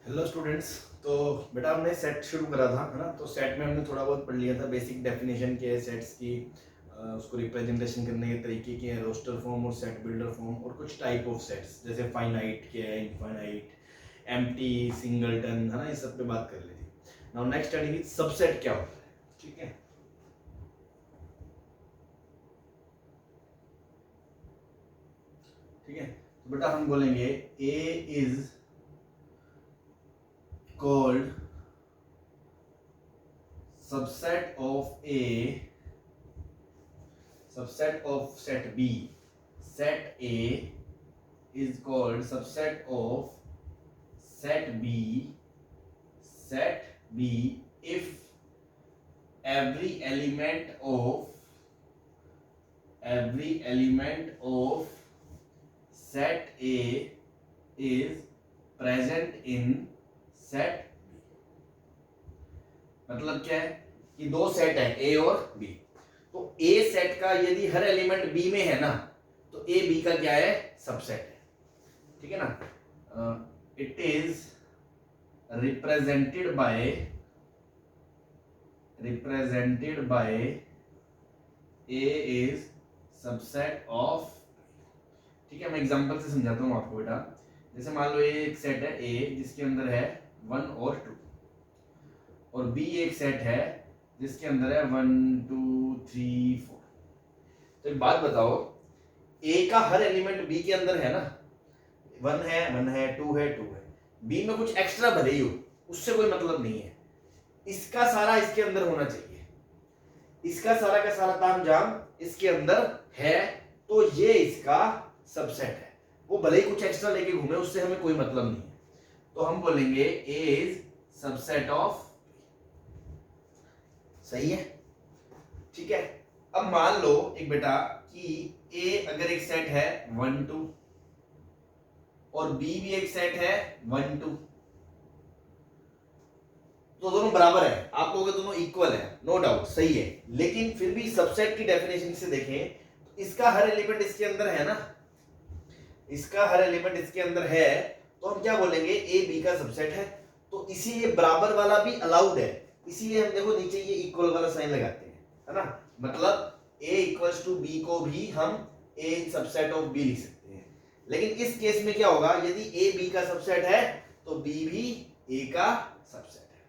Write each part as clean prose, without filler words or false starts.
Hello students. तो बेटा हमने सेट शुरू करा था, है ना। तो सेट में हमने थोड़ा बहुत पढ़ लिया था, बेसिक डेफिनेशन के सेट्स की, उसको रिप्रेजेंटेशन करने के तरीके के, रोस्टर फॉर्म और सेट बिल्डर फॉर्म, और कुछ टाइप ऑफ सेट्स जैसे फाइनाइट के है, इनफाइनाइट, एम्प्टी, सिंगलटन, है ना। इस सब पे बात कर ली थी। Now next study with subset क्या होता है, ठीक है। ठीक है, तो बेटा हम बोलेंगे ए is called subset of A, subset of set B. Set A is called subset of set B, set B if every element of set A is present in set B. मतलब क्या है कि दो सेट है ए और B, तो ए set का यदि हर एलिमेंट बी में है ना, तो ए बी का क्या है, सबसेट है। ठीक है ना। It is represented by A is subset of. ठीक है, मैं एग्जांपल से समझाता हूं आपको बेटा। जैसे मान लो ये एक सेट है ए जिसके अंदर है 1 और 2, और बी एक सेट है जिसके अंदर है 1 2 3 4। तो एक बात बताओ, ए का हर एलिमेंट बी के अंदर है ना, 1 है 1 है 2 है 2 है, बी में कुछ एक्स्ट्रा भले ही हो, उससे कोई मतलब नहीं है। इसका सारा इसके अंदर होना चाहिए, इसका सारा का सारा तामझाम इसके अंदर है, तो ये इसका सबसेट है। वो भले ही कुछ एक्स्ट्रा लेके घूमे, उससे हमें कोई मतलब नहीं है। तो हम बोलेंगे ए इज सबसेट ऑफ। सही है, ठीक है। अब मान लो एक बेटा कि ए अगर एक सेट है 1 2 और बी भी एक सेट है 1 2, तो दोनों बराबर है। आप कहोगे दोनों इक्वल है, नो डाउट, सही है। लेकिन फिर भी सबसेट की डेफिनेशन से देखें तो इसका हर एलिमेंट इसके अंदर है ना, इसका हर एलिमेंट इसके अंदर है, तो हम क्या बोलेंगे, ए बी का सबसेट है। तो इसीलिए बराबर वाला भी अलाउड है, इसीलिए हम देखो नीचे ये इक्वल वाला साइन लगाते हैं, है ना। मतलब a इक्वल्स टू बी को भी हम a सबसेट ऑफ b लिख सकते हैं। लेकिन इस केस में क्या होगा, यदि a b का सबसेट है तो b भी a का सबसेट है।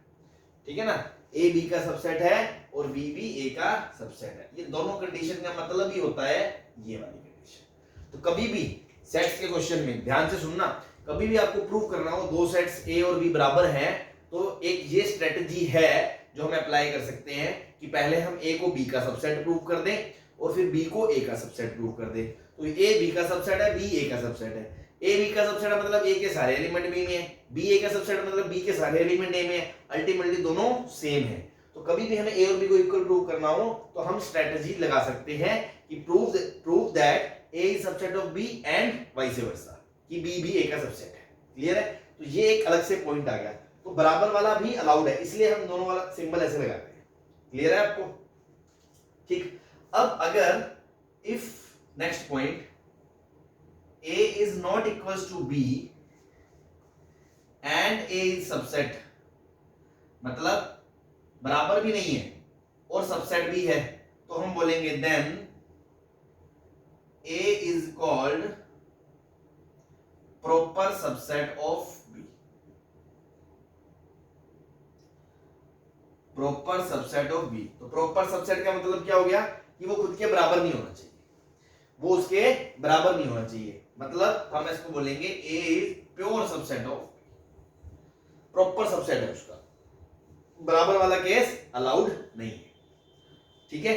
ठीक है ना, a b का सबसेट है और b भी a का सबसेट है। ये दोनों कंडीशन का मतलब ही होता है ये वाली कंडीशन। तो कभी भी सेट्स के क्वेश्चन में ध्यान से सुनना, कभी भी आपको प्रूव करना हो दो सेट्स ए और बी बराबर हैं, तो एक ये स्ट्रेटजी है जो हम अप्लाई कर सकते हैं कि पहले हम ए को बी का सबसेट प्रूव कर दें और फिर बी को ए का सबसेट प्रूव कर दें। तो ए बी का सबसेट है, बी ए का सबसेट है। ए बी का सबसेट मतलब ए के सारे एलिमेंट बी में है, बी ए का सबसेट मतलब बी के सारे एलिमेंट ए में है। अल्टीमेटली दोनों सेम है। तो कभी भी हमें ए और बी को इक्वल प्रूव करना हो तो हम स्ट्रेटजी लगा सकते हैं कि prove that A is subset of B and vice versa, कि B भी A का सबसेट है। क्लियर है? तो ये एक अलग से पॉइंट आ गया। तो बराबर वाला भी अलाउड है, इसलिए हम दोनों वाला सिंबल ऐसे लगाते हैं। क्लियर है आपको? ठीक। अब अगर if next point A is not equals to B and A is subset, मतलब बराबर भी नहीं है और सबसेट भी है, तो हम बोलेंगे then A is called proper subset of B. Proper subset of B. तो proper subset का मतलब क्या हो गया कि वो खुद के बराबर नहीं होना चाहिए, वो उसके बराबर नहीं होना चाहिए। मतलब हम इसको बोलेंगे A is pure subset of B. Proper subset है उसका, बराबर वाला केस अलाउड नहीं है। ठीक है।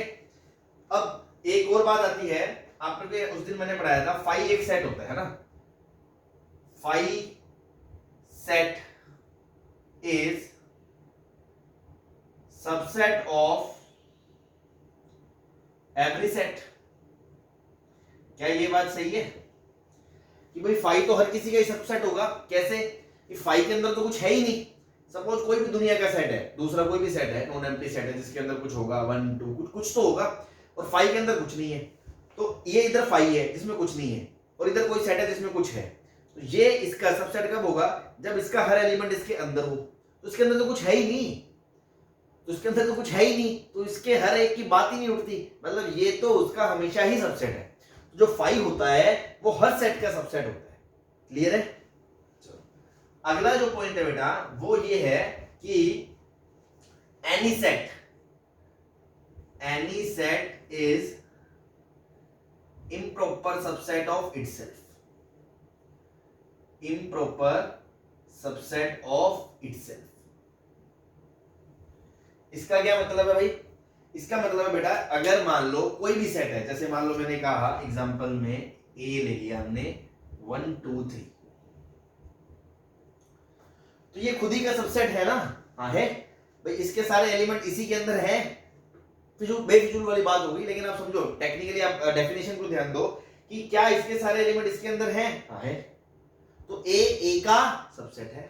अब एक और बात आती है, आपने उस दिन मैंने पढ़ाया था फाई एक सेट होता है ना, phi set is subset of every set. क्या ये बात सही है कि भाई फाई तो हर किसी का ही सबसेट होगा? कैसे, कि फाई के अंदर तो कुछ है ही नहीं। सपोज कोई भी दुनिया का सेट है, दूसरा कोई भी सेट है, नॉन एम्प्टी सेट है जिसके अंदर कुछ होगा 1 2 कुछ तो होगा, और फाई के अंदर कुछ नहीं है। तो ये इधर फाई है जिसमें कुछ नहीं है, और इधर कोई सेट है जिसमें कुछ है, तो ये इसका सबसेट कब होगा, जब इसका हर एलिमेंट इसके अंदर हो। तो इसके अंदर तो कुछ है ही नहीं, तो इसके अंदर तो कुछ है ही नहीं, तो इसके हर एक की बात ही नहीं उठती, मतलब ये तो उसका हमेशा ही सबसेट है। जो 5 होता है वो हर सेट का सबसेट होता है। क्लियर है? चलो अगला जो पॉइंट है बेटा वो ये है कि any set is improper subset of itself, improper subset of itself। इसका क्या मतलब है भाई? इसका मतलब है बेटा अगर मान लो कोई भी सेट है, जैसे मान लो मैंने कहा एग्जांपल में ए ले लिया हमने 1 2 3, तो ये खुद ही का सबसेट है ना? हाँ है भाई, इसके सारे एलिमेंट इसी के अंदर हैं। फिजूल बेफिजूल वाली बात होगी, लेकिन आप समझो टेक्निकली, आप डेफिनेशन को ध्यान दो कि क्या इसके सारे एलिमेंट इसके अंदर हैं? हाँ है। तो ए का सबसेट है।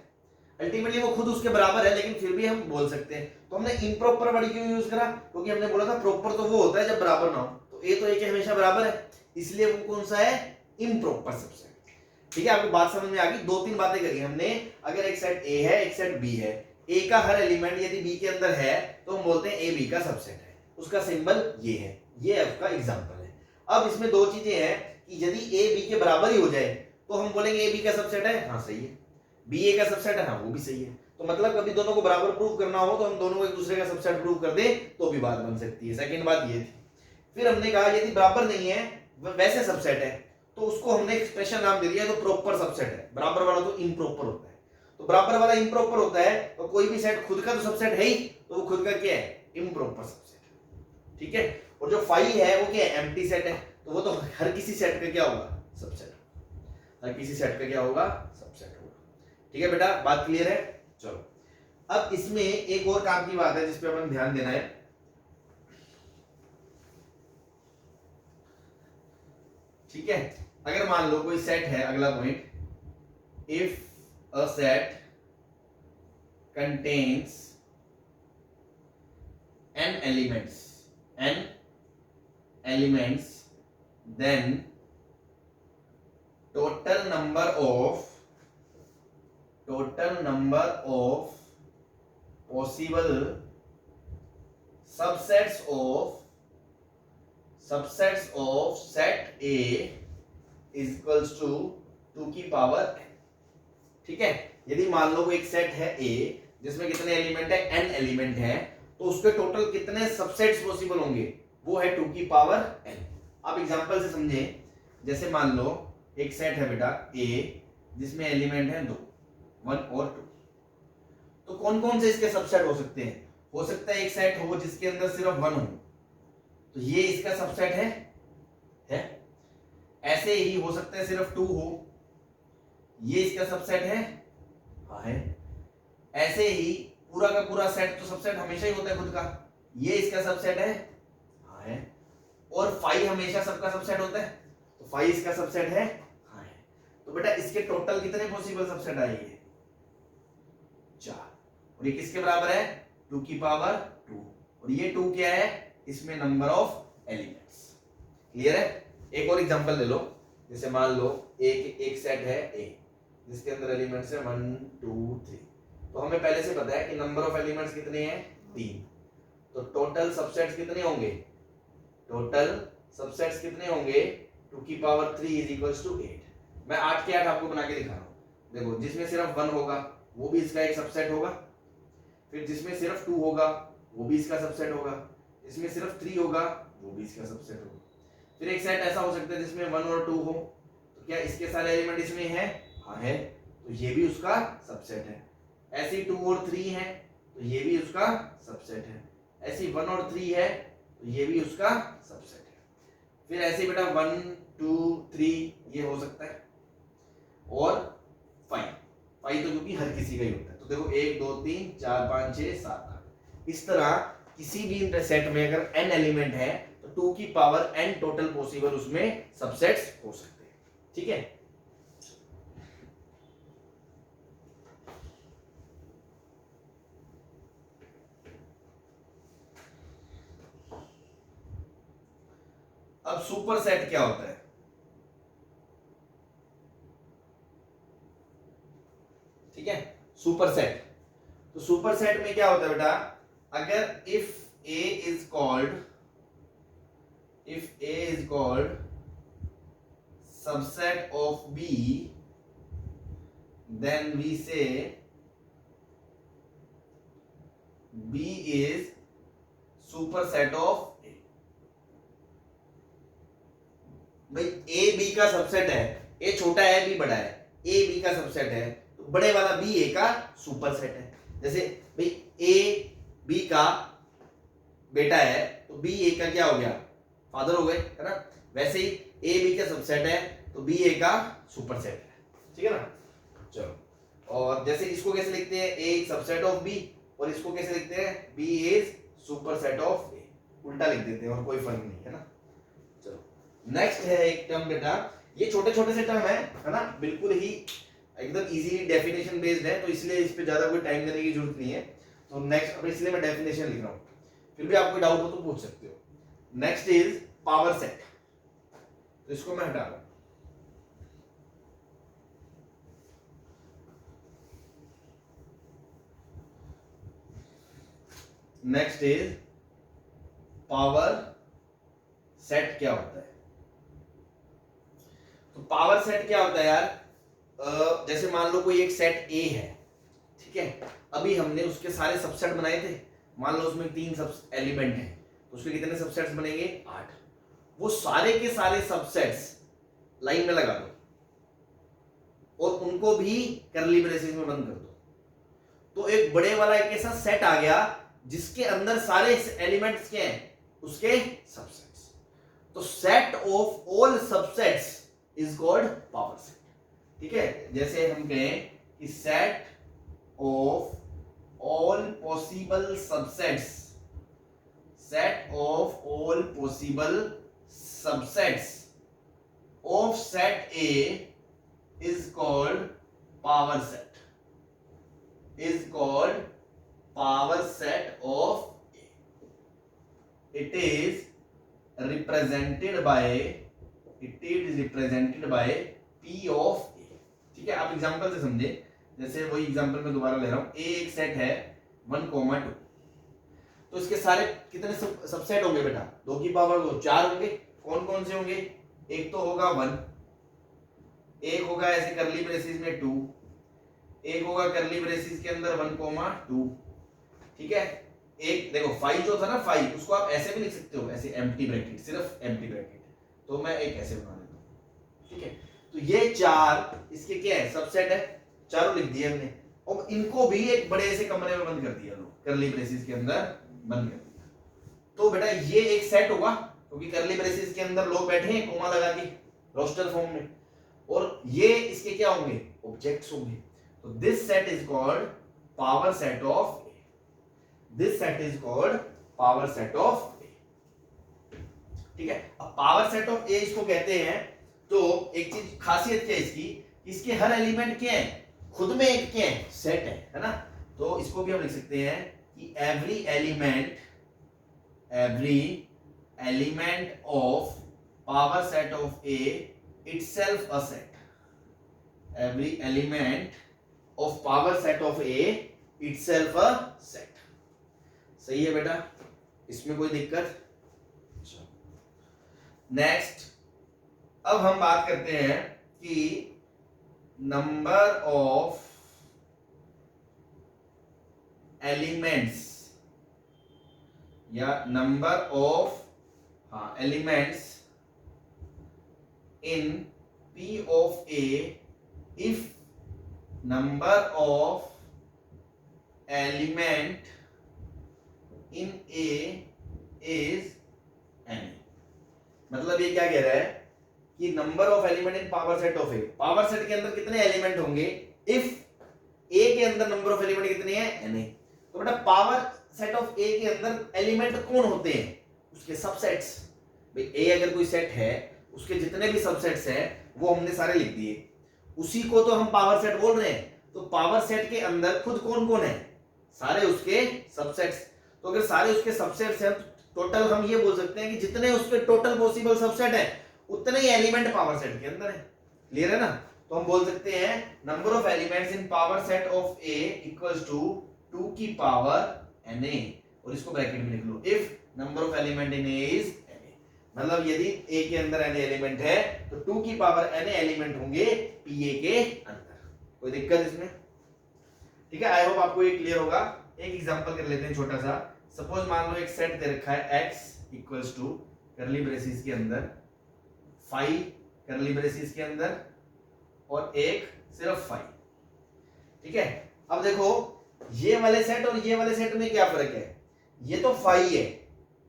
अल्टीमेटली वो खुद उसके बराबर है, लेकिन फिर भी हम बोल सकते हैं। तो हमने इम्प्रॉपर वर्ड क्यों यूज करा? क्योंकि हमने बोला था प्रॉपर तो वो होता है जब बराबर ना हो, तो ए तो ए के हमेशा बराबर है, इसलिए वो कौन सा है? Improper subset. ठीक है, आपको बात समझ में आ गई? 2-3 बातें करी हमने। अगर एक सेट ए है एक सेट बी है, ए का हर एलिमेंट यदि बी के अंदर है तो हम बोलते हैं ए बी का सबसेट है, उसका सिंबल ये है, ये आपका एग्जांपल है। अब इसमें दो चीजें हैं कि यदि ए बी के बराबर ही हो जाए तो हम बोलेंगे ए बी का सबसेट है, हाँ सही है। बी ए का सबसेट है, हाँ वो भी सही है। तो मतलब कभी दोनों को बराबर प्रूव करना हो तो हम दोनों को एक दूसरे का सबसेट प्रूव कर दें तो भी बात बन सकती है। सेकंड बात ये थी। फिर हमने कहा यदि बराबर नहीं है वैसे सबसेट है तो उसको हमने एक स्पेशल नाम दे दिया, तो प्रॉपर सबसेट है। बराबर वाला तो इम्प्रॉपर होता है, तो बराबर वाला इम्प्रॉपर होता है, तो कोई भी सेट खुद का तो सबसेट है ही, तो वो खुद का क्या है? Improper subset. ठीक है। और जो 5 है वो क्या है? एम्प्टी सेट है, तो वो तो हर किसी सेट का क्या होगा? सबसेट। हर किसी सेट का क्या होगा? सबसेट होगा। ठीक है बेटा, बात क्लियर है? चलो अब इसमें एक और काम की बात है जिसपे अपन ध्यान देना है। ठीक है, अगर मान लो कोई सेट है, अगला point, if a set contains n elements then total number of possible subsets of set A is equals to 2 की पावर n। ठीक है, यदि मान लो एक सेट है A जिसमें कितने एलिमेंट है? n एलिमेंट है, तो उसके टोटल कितने सबसेट्स पॉसिबल होंगे? वो है 2 की पावर n। आप एग्जांपल से समझें, जैसे मान लो एक सेट है बेटा A जिसमें एलिमेंट है 2, 1 और 2, तो कौन कौन से इसके सबसेट हो सकते हैं? हो सकता है एक सेट हो जिसके अंदर सिर्फ 1 हो, तो ये इसका सबसेट है। ऐसे ही हो सकता है सिर्फ 2 हो, ये इसका सबसेट है, हाँ है। ऐसे ही पूरा का पूरा सेट तो सबसेट हमेशा ही होता है खुद का, ये इसका सबसेट है, हाँ है। और 5 हमेशा सबका सबसेट होता है, तो 5 इसका सबसेट है, हाँ है। तो बेटा इसके टोटल कितने पॉसिबल सबसेट आएंगे? 4। और ये किसके बराबर है? 2 की पावर 2। और ये 2 क्या है? इसमें नंबर ऑफ एलिमेंट्स। क्लियर है? एक और एग्जांपल ले लो, जैसे मान लो एक सेट है A जिसके अंदर एलिमेंट्स है 1 2 3, तो हमें पहले से पता है कि नंबर ऑफ एलिमेंट्स कितने हैं? 3। तो टोटल सबसेट्स कितने होंगे? टोटल सबसेट्स कितने होंगे? 2 की पावर 3 इज इक्वल्स टू 8। मैं 8 के 8 आपको बना के दिखा रहा हूं। देखो, जिसमें सिर्फ 1 होगा वो भी इसका एक सबसेट होगा, फिर जिसमें सिर्फ 2 होगा वो भी इसका सबसेट होगा, इसमें सिर्फ 3 होगा वो भी इसका सबसेट होगा। फिर एक सेट ऐसा हो सकता है जिसमें 1 और 2 हो, तो क्या इसके सारे एलिमेंट इसमें है? हाँ है, तो ये भी उसका सबसेट है। ऐसी 2 और 3 है तो ये भी उसका सबसेट है। ऐसी 1 और 3 है तो ये भी उसका सबसेट है। फिर ऐसे बेटा 1 2 3 ये हो सकता है, और 5 तो क्योंकि हर किसी का ही होता है। तो देखो 1 2 3 4 5 6 7 8, इस तरह किसी भी सेट में अगर n एलिमेंट है तो 2 की पावर n टोटल पॉसिबल उसमें सबसेट्स हो सकते हैं। ठीक है, अब सुपर सेट क्या होता है? ठीक है, सुपरसेट। तो सुपरसेट में क्या होता है बेटा, अगर if A is called subset of B, then we say B is superset of A। भाई A B का सबसेट है, A छोटा है B बड़ा है, A B का सबसेट है, तो बड़े वाला B A का सुपरसेट है। जैसे भाई A B का बेटा है तो B A का क्या हो गया, फादर हो गए, है ना। वैसे ही A B का सबसेट है तो B A का सुपरसेट है, ठीक है ना। चलो, और जैसे इसको कैसे लिखते हैं, A एक सबसेट ऑफ B, और इसको कैसे लिखते हैं, B is superset of A, उल्टा लिख देते हैं और कोई फर्क नहीं है ना। चलो नेक्स्ट है एक टर्म बेटा, ये छोटे छोटे से टर्म है ना, बिल्कुल ही एकदम इजीली डेफिनेशन बेस्ड है, तो इसलिए इस पे ज्यादा कोई टाइम देने की जरूरत नहीं है। तो नेक्स्ट, अब इसलिए मैं डेफिनेशन लिख रहा हूँ, फिर भी आपको डाउट हो तो पूछ सकते हो। नेक्स्ट इज पावर सेट, तो इसको मैं हटा रहा हूं। नेक्स्ट इज पावर सेट क्या होता है। तो पावर सेट क्या होता है यार, जैसे मान लो कोई एक सेट A है, ठीक है, अभी हमने उसके सारे सबसेट बनाए थे, मान लो उसमें 3 सब एलिमेंट हैं, तो उसके कितने सबसेट्स बनेंगे, 8। वो सारे के सारे सबसेट्स लाइन में लगा दो और उनको भी कर्ली ब्रेसेस में बंद कर दो, तो एक बड़े वाला एक ऐसा सेट आ गया जिसके अंदर सारे एलिमेंट्स के हैं, उसके सबसेट्स। तो set of all subsets is called power set, ठीक है। जैसे हम कहें कि set of all possible subsets, set of all possible subsets of set A is called power set, is called power set of A। It is represented by P of A, ठीक है। आप example से समझे, जैसे वही example मैं दोबारा ले रहा हूं, A एक सेट है 1,2, तो इसके सारे कितने सबसेट होंगे बेटा, 2 की पावर 2, 4 होंगे। कौन कौन से होंगे, एक तो होगा 1, एक होगा ऐसे कर्ली ब्रेसेस में 2, एक होगा कर्ली ब्रेसेस के अंदर 1,2, ठीक है। एक देखो 5 जो था ना, 5 उसको आप ऐसे भी लिख सकते हो, ऐसे एम्प्टी ब्रैकेट, सिर्फ एम्प्टी ब्रैकेट, तो मैं एक ऐसे बना देता हूं, ठीक है। तो ये 4 इसके क्या है, सबसेट है, चारों लिख दिए हमने, और इनको भी एक बड़े से कमरे में बंद कर दिया, लोग कर्ली ब्रेसेस के अंदर बंद कर दिया। तो बेटा ये एक सेट होगा, क्योंकि कर्ली ब्रेसेस के अंदर लोग बैठे हैं कोमा लगा के रोस्टर फॉर्म में, और ये इसके क्या होंगे, ऑब्जेक्ट्स होंगे। तो this set is called power set of A, this set is called power set of A, ठीक है। अब पावर सेट ऑफ ए इसको कहते हैं। तो एक चीज खासियत क्या है इसकी, इसके हर एलिमेंट क्या है, खुद में एक क्या है, सेट है ना। तो इसको भी हम लिख सकते हैं कि every element of power set of A itself a set, every element of power set of A itself a set. सही है बेटा, इसमें कोई दिक्कत। नेक्स्ट, अब हम बात करते हैं कि नंबर ऑफ एलिमेंट्स या number of elements in P of A if number of element in A is n। मतलब ये क्या कह रहा है कि number of element in power set of A, power set के अंदर कितने एलिमेंट होंगे इफ ए के अंदर नंबर ऑफ एलिमेंट कितने हैं, n। तो बेटा पावर सेट ऑफ ए के अंदर एलिमेंट कौन होते हैं, उसके सबसेट्स। भाई ए अगर कोई सेट है, उसके जितने भी सबसेट्स हैं वो हमने सारे लिख दिए, उसी को तो हम पावर सेट बोल रहे हैं। तो पावर सेट के अंदर खुद कौन कौन है, सारे उसके सबसेट्स। तो अगर सारे उसके सबसेट्स हैं, टोटल हम ये बोल सकते हैं कि जितने उसके टोटल पॉसिबल सबसेट हैं उतने ही एलिमेंट पावर सेट के अंदर है। क्लियर है ना। तो हम बोल सकते हैं number of elements in power set of A equals to 2 की पावर na, और इसको ब्रैकेट में लिख लो if number of element in A is na, मतलब यदि ए के अंदर na एलिमेंट है तो 2 की पावर na एलिमेंट होंगे pa के अंदर। कोई दिक्कत इसमें? ठीक है, आई होप आपको ये क्लियर होगा। एक एग्जांपल कर लेते हैं छोटा सा। सपोज मान लो एक सेट दे रखा है x equals to curly braces के अंदर 5 करली ब्रेसिस के अंदर और एक सिर्फ 5। ठीक है, अब देखो ये वाले सेट और ये वाले सेट में क्या फर्क है? ये तो 5 है,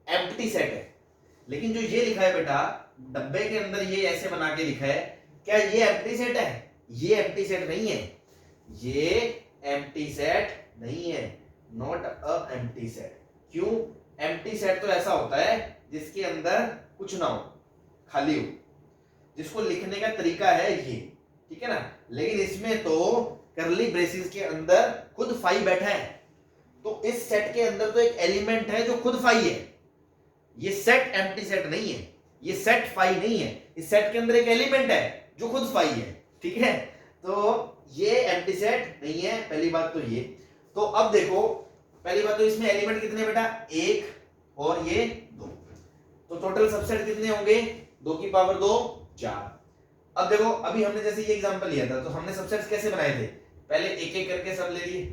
एम्प्टी सेट है, लेकिन जो ये लिखा है बेटा डब्बे के अंदर ये ऐसे बना के लिखा है, क्या ये एम्प्टी सेट है? ये एम्प्टी सेट नहीं है, ये एम्प्टी सेट नहीं है, नॉट अ एम्प्टी सेट। क्यों? एम्प्टी सेट तो ऐसा होता है जिसके अंदर कुछ ना हो, खाली हो, जिसको लिखने का तरीका है ये, ठीक है ना। लेकिन इसमें तो करली ब्रेसिस के अंदर खुद 5 बैठा है, तो इस सेट के अंदर तो एक एलिमेंट है जो खुद 5 है। ये सेट एम्प्टी सेट नहीं है, ये सेट 5 नहीं है, इस सेट के अंदर एक एलिमेंट है जो खुद 5 है। ठीक है, तो ये एम्प्टी सेट नहीं है, पहली बात तो ये। तो अब देखो पहली बात तो इसमें एलिमेंट कितने बेटा? 1 और ये 2, तो टोटल सबसेट कितने होंगे? 2 की पावर 2 4। अब देखो अभी हमने जैसे ये एग्जांपल लिया था तो हमने सबसेट्स कैसे बनाए थे? पहले एक एक करके सब ले लिए,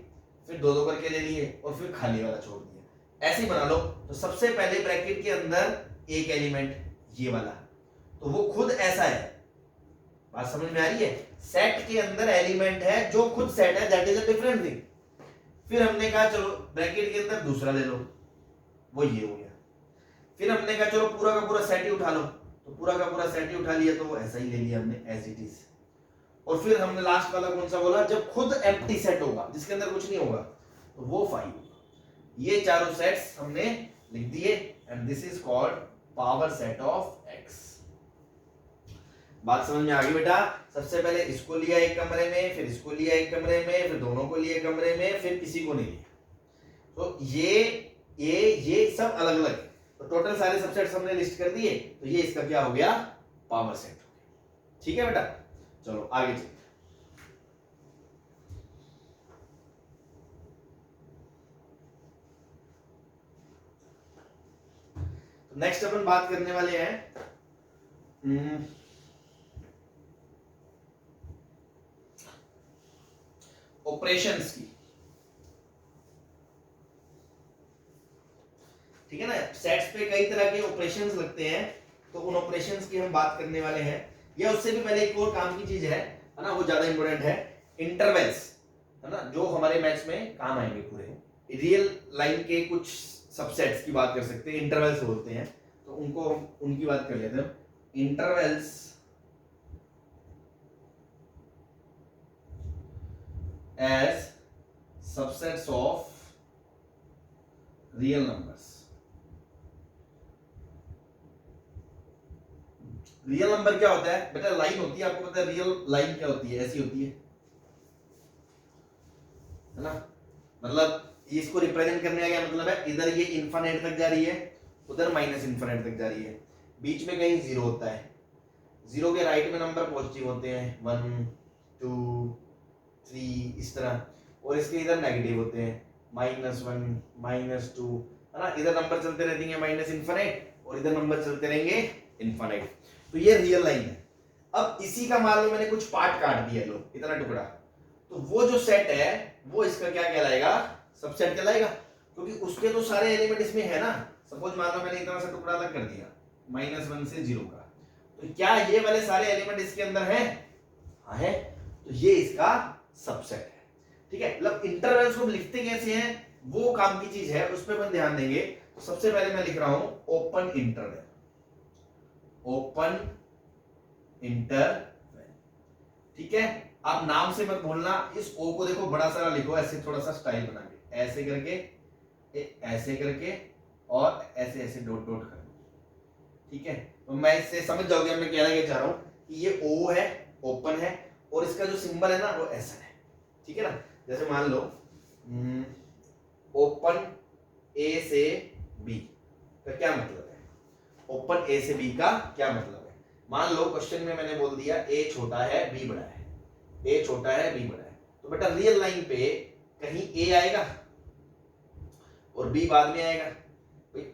फिर दो दो करके ले लिए और फिर खाली वाला छोड़ दिया। ऐसे ही बना लो। तो सबसे पहले ब्रैकेट के अंदर एक एलिमेंट ये वाला, तो वो खुद ऐसा है। बात समझ में आ रही है? सेट के अंदर एलिमेंट है जो खुद सेट है, that is a different thing. फिर हमने कहा चलो ब्रैकेट के अंदर दूसरा ले लो, वो ये हो गया। फिर हमने कहा चलो पूरा का पूरा सेट ही उठा लो, तो पूरा का पूरा सेट ही उठा लिया, तो वो ऐसा ही ले लिया हमने एज इट इज। और फिर हमने लास्ट वाला कौन सा बोला? जब खुद एम्प्टी सेट होगा, जिसके अंदर कुछ नहीं होगा, तो वो 5 होगा। ये चारों सेट्स हमने लिख दिए and this is called power set of x. बात समझ में आ गई बेटा? सबसे पहले इसको लिया एक कमरे में, फिर इसको लिया एक कमरे में, फिर दोनों को लिए कमरे में, फिर किसी को नहीं लिया। तो ये सब अलग अलग है। तो टोटल सारे सबसेट्स हमने लिस्ट कर दिए, तो ये इसका क्या हो गया? पावर सेट हो गया। ठीक है बेटा, चलो आगे चलिए। तो नेक्स्ट अपन बात करने वाले हैं ऑपरेशंस की। ठीक है ना, सेट्स पे कई तरह के ऑपरेशंस लगते हैं, तो उन ऑपरेशंस की हम बात करने वाले हैं। या उससे भी पहले एक और काम की चीज है ना, वो ज्यादा इंपॉर्टेंट है, इंटरवल्स, है ना, जो हमारे मैथ्स में काम आएंगे पूरे। रियल लाइन के कुछ सबसेट्स की बात कर सकते हैं, इंटरवल्स बोलते हैं, तो उनको उनकी बात कर लेते हैं। Intervals as subsets of real numbers. Real number क्या होता है बेटा? लाइन होती है, आपको पता है रियल लाइन क्या होती है? ऐसी होती है ना। मतलब इसको रिप्रेजेंट करने का क्या मतलब है? इधर ये इनफिनिट तक जा रही है, उधर माइनस इनफिनिट तक जा रही है, बीच में कहीं जीरो होता है, जीरो के राइट में नंबर पॉजिटिव होते हैं, 1 2 3 इस तरह, और इसके इधर नेगेटिव होते हैं, -1 -2, है ना। इधर नंबर चलते रहते हैं माइनस इनफिनिट और इधर नंबर चलते रहेंगे इनफिनिट। तो ये रियल लाइन है। अब इसी का मान लो मैंने कुछ पार्ट काट दिया, लो इतना टुकड़ा, तो वो जो सेट है वो इसका क्या कहलाएगा? सबसेट कहलाएगा, क्योंकि उसके तो सारे एलिमेंट इसमें है ना। सपोज मान लो मैंने इतना सा टुकड़ा अलग कर दिया -1 से 0 का, तो क्या ये वाले सारे एलिमेंट इसके अंदर है? हाँ है, तो ये इसका सबसेट है। ठीक है, मतलब इंटरवल्स को लिखते कैसे हैं वो काम की चीज है, उस पर अपन ध्यान देंगे। तो सबसे पहले मैं लिख रहा हूं ओपन इंटरवल, ओपन इंटरवल। ठीक है, आप नाम से मत भूलना, इस ओ को देखो बड़ा सारा लिखो, ऐसे थोड़ा सा स्टाइल बना के, ऐसे करके और ऐसे ऐसे डॉट डॉट कर दो। ठीक है, तो मैं इससे समझ जाओगे मैं कहना क्या चाह रहा हूं कि ये ओ है, ओपन है, और इसका जो सिंबल है ना वो ऐसा है। ठीक है ना, जैसे मान लो ओपन ए से बी का क्या मतलब है? ओपन ए से बी का क्या मतलब है? मान लो क्वेश्चन में मैंने बोल दिया ए छोटा है बी बड़ा है, ए छोटा है बी बड़ा है, तो बेटा रियल लाइन पे कहीं ए आएगा और बी बाद में आएगा।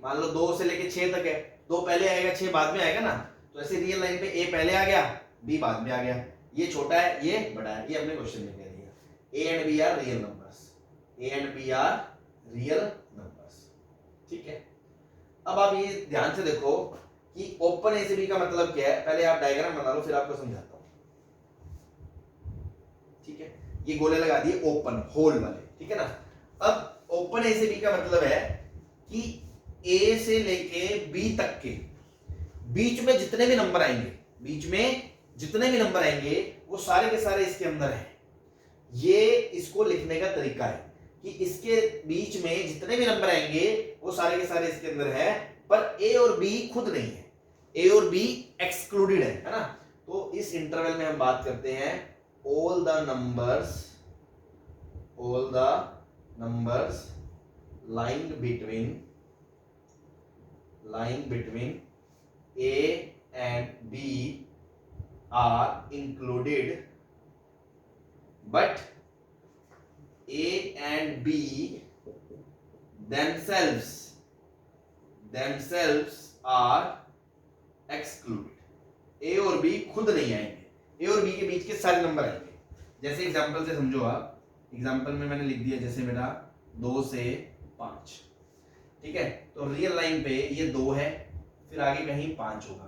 मान लो 2 से लेके 6 तक है, 2 पहले आएगा 6 बाद में आएगा ना, तो ऐसे रियल लाइन पे ए पहले आ गया बी बाद में आ गया, ये छोटा है ये बड़ा है, ये हमने क्वेश्चन में कह दिया। A and B are real numbers, A and B are real numbers, ठीक है। अब आप ये ध्यान से देखो कि ओपन ए से बी का मतलब क्या है, पहले आप डायग्राम बना लो फिर आपको समझाता हूं, ठीक है। ये गोले लगा दिए ओपन होल वाले, ठीक है ना। अब ओपन ए से बी का मतलब है कि ए से लेके बी तक के बीच में जितने भी नंबर आएंगे, बीच में जितने भी नंबर आएंगे वो सारे के सारे इसके अंदर हैं। ये इसको लिखने का तरीका है कि इसके बीच में जितने भी नंबर आएंगे वो सारे के सारे इसके अंदर है, पर ए और बी खुद नहीं है, ए और बी एक्सक्लूडेड है ना। तो इस इंटरवल में हम बात करते हैं all the numbers lying between A and B are included, but A and B themselves are excluded. A और B खुद नहीं आएंगे, A और B के बीच के सारे नंबर आएंगे। जैसे एग्जांपल से समझो आप, एग्जांपल में मैंने लिख दिया जैसे मेरा 2 से 5, ठीक है। तो रियल लाइन पे ये 2 है, फिर आगे कहीं 5 होगा,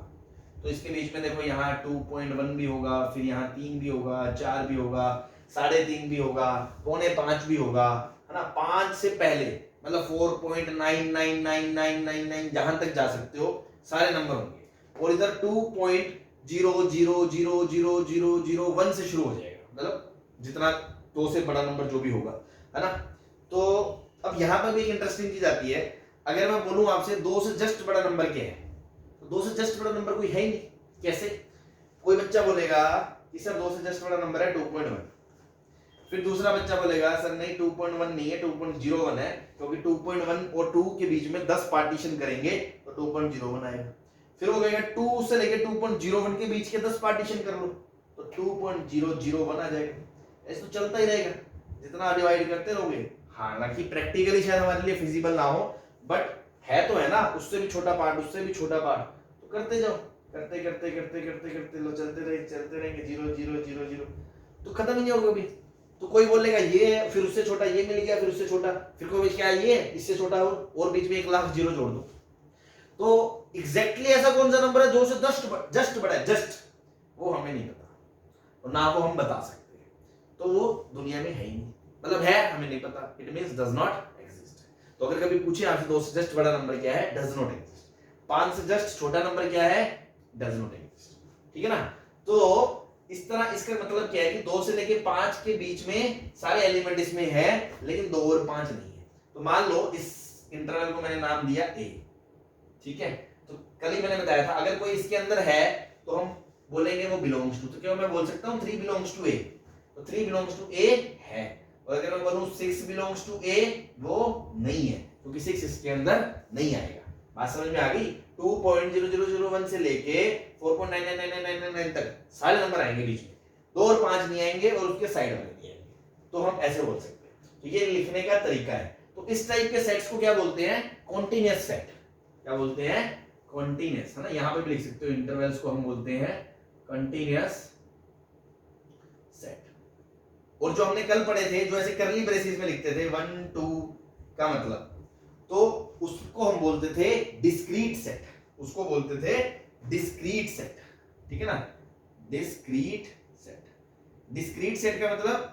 तो इसके बीच में देखो यहाँ 2.1 भी होगा, फिर यहाँ 3 भी होगा, 4 भी होगा, 3.5 भी होगा, 4.5 भी होगा, है ना। 5 से पहले मतलब 4.999999 जहां तक जा सकते हो सारे नंबर होंगे, और इधर 2.0000001 से शुरू हो जाएगा, मतलब जितना 2 से बड़ा नंबर जो भी होगा, है ना। तो अब यहाँ पर भी एक इंटरेस्टिंग चीज आती है, अगर मैं बोलूं आपसे 2 से जस्ट बड़ा नंबर क्या है, तो 2 से जस्ट बड़ा नंबर कोई है ही नहीं। कैसे? कोई बच्चा बोलेगा कि सर 2 से जस्ट बड़ा नंबर है 2.1, फिर दूसरा बच्चा बोलेगा सर नहीं 2.1 नहीं है 2.01 है, क्योंकि 2.1 और 2 के बीच में 10 पार्टीशन करेंगे तो 2.01 आएगा। फिर वो कहेगा 2 से लेके 2.01 के बीच के 10 पार्टीशन कर लो तो 2.001 आ जाएगा। ऐसे तो चलता ही रहेगा, जितना डिवाइड करते रहोगे। हालांकि प्रैक्टिकली शायद हमारे लिए फिजिबल ना हो, बट है तो है ना, उससे भी छोटा पार्ट, उससे भी छोटा पार्ट, तो करते जाओ, करते करते करते करते करते लो, चलते रहेंगे 0 0 0 0, तो खत्म ही नहीं होगा कभी। तो कोई बोलेगा ये, फिर उससे छोटा ये मिल गया, फिर उससे छोटा, फिर कोई क्या ये इससे छोटा हो, और बीच में 1 लाख 0 जोड़ दो। तो एग्जैक्टली ऐसा कौन सा नंबर है जो से जस्ट बड़ा है, जस्ट वो हमें नहीं पता, और ना वो हम बता सकते हैं, तो वो दुनिया में है ही नहीं, मतलब है हमें नहीं पता, it means does not exist. तो अगर कभी पूछे आपसे 2 से जस्ट बड़ा नंबर क्या है, डज नॉट एग्जिस्ट। 5 से जस्ट छोटा नंबर क्या है, डज नॉट एग्जिस्ट, ठीक है ना। तो इस तरह इसका मतलब क्या है कि 2 से लेके 5 के बीच में सारे एलिमेंट इसमें है, लेकिन 2 और 5 नहीं है। तो मान लो इस इंटरवल को मैंने नाम दिया ए, ठीक है। तो कल ही मैंने बताया था अगर कोई इसके अंदर है तो हम बोलेंगे वो बिलोंग्स टू, तो क्या मैं बोल सकता हूं 3 बिलोंग्स टू ए, तो 3 बिलोंग्स टू ए है। और अगर मैं बोलूं 6 बिलोंग्स टू ए, वो नहीं है, क्योंकि 6 इसके अंदर नहीं आएगा। बात समझ में आ गई? 2.0001 से लेके 4.999999 तक सारे नंबर आएंगे बीच में, 2 और 5 नहीं आएंगे, और उसके साइड वाले नहीं आएंगे, तो हम ऐसे बोल सकते हैं। तो ये लिखने का तरीका है। तो इस टाइप के सेट्स को क्या बोलते हैं, कॉन्टिन्यूअस सेट। क्या बोलते हैं, कॉन्टिन्यूअस, है ना। यहां पे भी लिख सकते हो, इंटरवल्स को हम बोलते हैं कॉन्टिन्यूअस सेट। और जो हमने कल पढ़े थे, जो ऐसे करली ब्रेसेस में लिखते थे 1 2 का मतलब, तो उसको हम बोलते थे डिस्क्रीट सेट, उसको बोलते थे डिस्क्रीट सेट, ठीक है ना। डिस्क्रीट सेट, डिस्क्रीट सेट का मतलब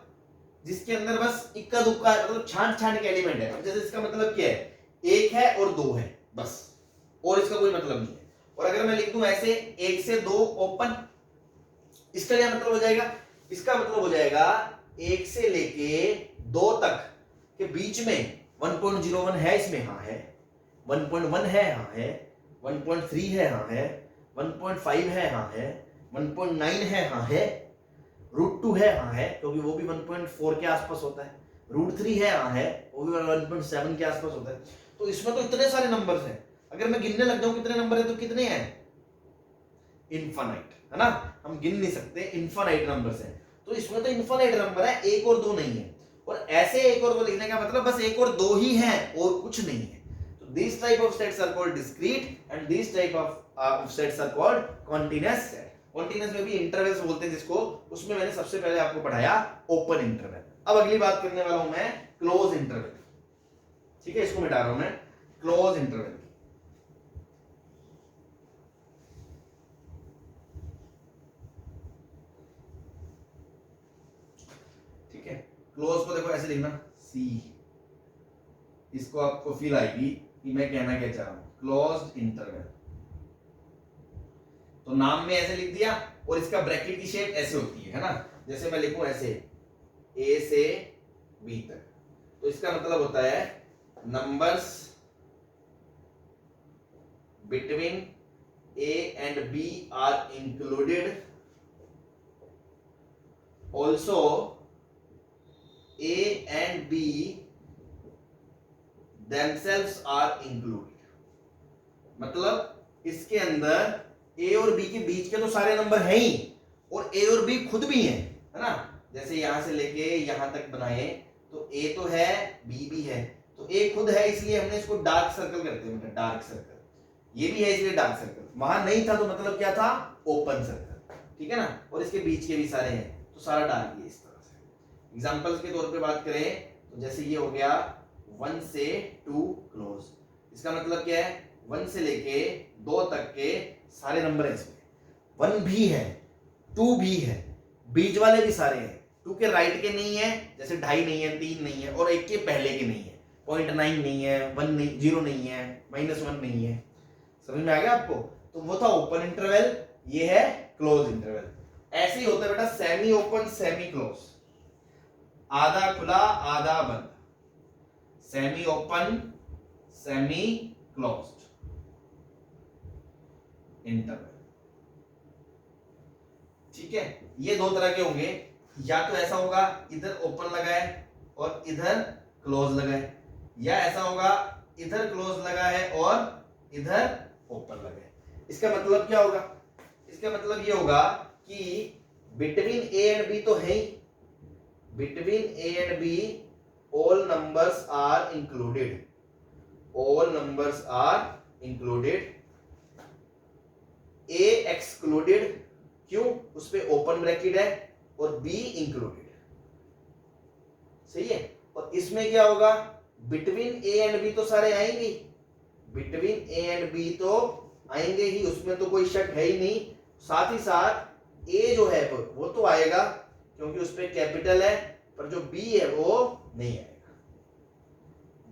जिसके अंदर बस इक्का दुक्का, मतलब छांट के एलिमेंट है। जैसे इसका मतलब क्या है, 1 है और 2 है बस, और इसका कोई मतलब नहीं है। और अगर मैं लिख दूं ऐसे 1 से 2 ओपन, इसका क्या मतलब हो जाएगा, इसका मतलब हो जाएगा 1 से लेके 2 तक के बीच में 1.01 है इसमें, हाँ है, 1.1 है, हाँ है, 1.3 है, हाँ है, 1.5 है, हाँ है, 1.9 है, हाँ है, √2 है, हाँ है, क्योंकि वो भी 1.4 के आसपास होता है, √3 है, हाँ है, वो भी 1.7 के आसपास होता है। तो इसमें तो इतने सारे नंबर्स हैं, अगर मैं गिनने लग जाऊं कितने नंबर है तो कितने हैं, इनफाइनाइट, है ना। हम गिन नहीं सकते, इनफाइनाइट नंबर्स हैं। तो तो इसमें तो इन्फिनिट नंबर है, एक और दो नहीं है। और ऐसे एक और दो लिखने का मतलब बस एक और दो ही है और कुछ नहीं है। तो this type of sets are called discrete and this type of sets are called continuous set. Continuous में भी इंटरवल्स बोलते हैं जिसको, उसमें मैंने सबसे पहले आपको पढ़ाया ओपन इंटरवल। अब अगली बात करने वाला हूं मैं क्लोज इंटरवल। ठीक है, इसको मिटा रहा हूं मैं, क्लोज इंटरवल। ठीक है, क्लोज को देखो ऐसे लिखना सी, इसको आपको फील आएगी कि मैं कहना क्या चाह रहा हूं, क्लोज्ड इंटरवल। तो नाम में ऐसे लिख दिया और इसका ब्रैकेट की शेप ऐसे होती है ना, जैसे मैं लिखूं ऐसे ए से बी तक, तो इसका मतलब होता है numbers between A and B are included, also A and B themselves are included. मतलब इसके अंदर ए और बी के बीच के तो सारे नंबर हैं ही, और ए और बी खुद भी हैं, है ना। जैसे यहां से लेके यहां तक बनाए तो ए तो है, बी भी है, तो ए खुद है इसलिए हमने इसको डार्क सर्कल करते हैं, मतलब डार्क सर्कल। ये भी है इसलिए डार्क सर्कल, वहां नहीं था तो मतलब क्या था, ओपन सर्कल। ठीक है ना, और इसके बीच के भी सारे हैं तो सारा डार्क है इस तरह से। एग्जांपल्स के तौर पे बात करें तो जैसे ये हो गया 1 से 2 क्लोज, इसका मतलब क्या है, 1 से लेके 2 तक के सारे नंबर हैं इसमें, 1 भी है, 2 भी है, बीच वाले भी सारे हैं, 2 के राइट के नहीं है, जैसे 2.5 नहीं है, 3 नहीं है, और 1 के पहले के नहीं है, 0.9 नहीं है, 1 नहीं, 0 नहीं है, -1 नहीं है। समझ में आ गया आपको। तो वो था ओपन इंटरवल, ये है क्लोज इंटरवल। ऐसे ही होता है बेटा सेमी ओपन सेमी क्लोज, आधा खुला आधा बंद, semi open semi closed interval. ठीक है, ये दो तरह के होंगे, या तो ऐसा होगा इधर ओपन लगा है और इधर क्लोज लगा है, या ऐसा होगा इधर क्लोज लगा है और इधर ओपन लगा है। इसका मतलब क्या होगा, इसका मतलब ये होगा कि बिटवीन ए एंड बी तो है ही, between A and B all numbers are included, all numbers are included, a excluded, क्यों, उस पे ओपन ब्रैकेट है, और b included। सही है। और इसमें क्या होगा, बिटवीन a एंड b तो सारे आएंगे, बिटवीन a एंड b तो आएंगे ही, उसमें तो कोई शक है ही नहीं। साथ ही साथ a जो है वो तो आएगा क्योंकि उस पे कैपिटल है, पर जो b है वो नहीं आएगा,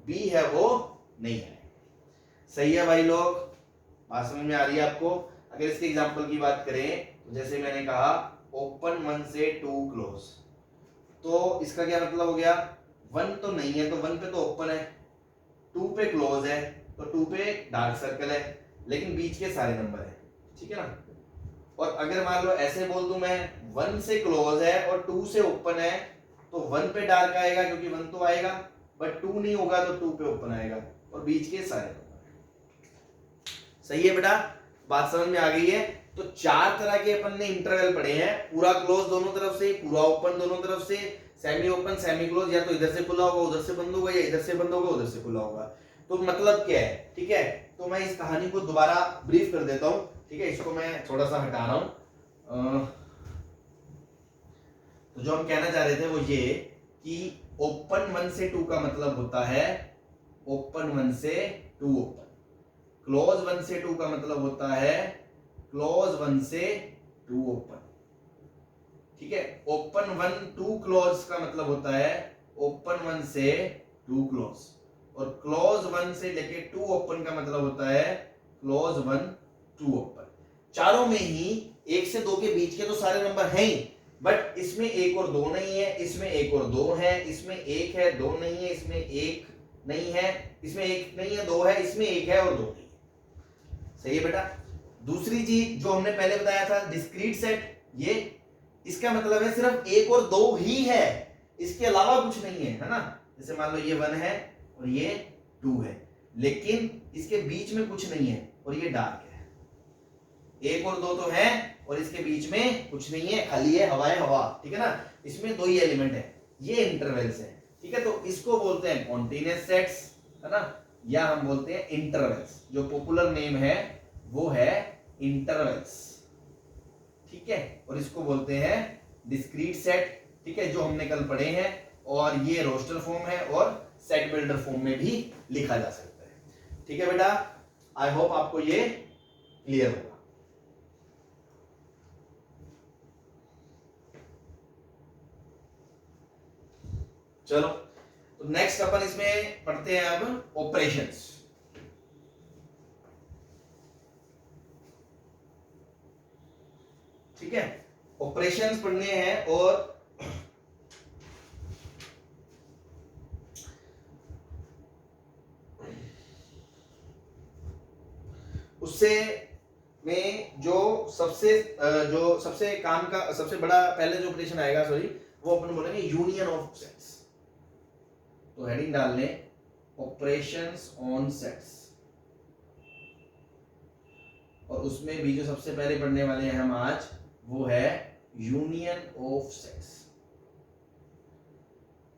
b है वो नहीं आएगा। सही है भाई लोग, बात समझ में आ रही है आपको। अगर इसके एग्जांपल की बात करें तो जैसे मैंने कहा ओपन 1 से 2 क्लोज, तो इसका क्या मतलब हो गया, 1 तो नहीं है तो 1 पे तो ओपन है, 2 पे क्लोज है तो 2 पे डार्क सर्कल है, लेकिन बीच के सारे नंबर है। ठीक है ना। और अगर मान लो ऐसे बोल दूं मैं 1 से क्लोज है और 2 से ओपन है, तो 1 पे डार्क आएगा क्योंकि 1 तो आएगा, बट 2 नहीं होगा तो 2 पे ओपन आएगा, और बीच के सारे नंबर। सही है बेटा, बात समझ में आ गई है। तो 4 तरह के अपन ने इंटरवल पढ़े हैं, पूरा क्लोज दोनों तरफ से, पूरा ओपन दोनों तरफ से, सेमी ओपन सेमी क्लोज, या तो इधर से खुला होगा उधर से बंद होगा, या इधर से बंद होगा उधर से खुला होगा। तो मतलब क्या है, ठीक है। तो मैं इस कहानी को दोबारा ब्रीफ कर देता हूं, ठीक है, इसको मैं थोड़ा सा हटा रहा हूं। तो जो हम कहना चाह रहे थे वो ये कि ओपन 1 से 2 का मतलब होता है ओपन 1 से 2 ओपन, क्लोज 1 से 2 का मतलब होता है क्लोज 1 से 2 ओपन। ठीक है, ओपन 1 2 क्लोज का मतलब होता है ओपन 1 से 2 क्लोज, और क्लोज 1 से लेके 2 ओपन का मतलब होता है क्लोज 1 2 ओपन। चारों में ही 1 से 2 के बीच के तो सारे नंबर हैं ही, बट इसमें 1 और 2 नहीं है, इसमें 1 और 2 है, इसमें 1 है 2 नहीं है, इसमें 1 नहीं है, इसमें 1 नहीं है 2 है, इसमें 1 है और 2 नहीं है। सही है बेटा। दूसरी चीज जो हमने पहले बताया था डिस्क्रीट सेट, ये इसका मतलब है सिर्फ 1 और 2 ही है, इसके अलावा कुछ नहीं है ना। जैसे मान लो ये 1 है और ये 2 है, लेकिन इसके बीच में कुछ नहीं है और ये डार्क है। 1 और 2 तो है और इसके बीच में कुछ नहीं है, खाली है, हवा है, हवा, ठीक है ना। इसमें दो ही एलिमेंट है, ये इंटरवल्स है, ठीक है। तो इसको बोलते हैं कॉन्टिन्यूअस सेट्स, है ना, या हम बोलते हैं इंटरवल्स। जो पॉपुलर नेम है वो है इंटरवल्स, ठीक है। और इसको बोलते हैं डिस्क्रीट सेट, ठीक है, जो हमने कल पढ़े हैं। और ये रोस्टर फॉर्म है और सेट बिल्डर फॉर्म में भी लिखा जा सकता है, ठीक है बेटा। आई होप आपको ये क्लियर होगा। चलो, तो नेक्स्ट अपन इसमें पढ़ते हैं अब ऑपरेशंस। ठीक है, ऑपरेशंस पढ़ने हैं। और उससे में जो सबसे काम का सबसे बड़ा पहले जो ऑपरेशन आएगा, सॉरी, वो अपन बोलेंगे यूनियन ऑफ सेट्स। तो हेडिंग डाल लें ऑपरेशंस ऑन सेट्स, और उसमें भी जो सबसे पहले पढ़ने वाले हैं हम आज, वो है यूनियन ऑफ सेट्स,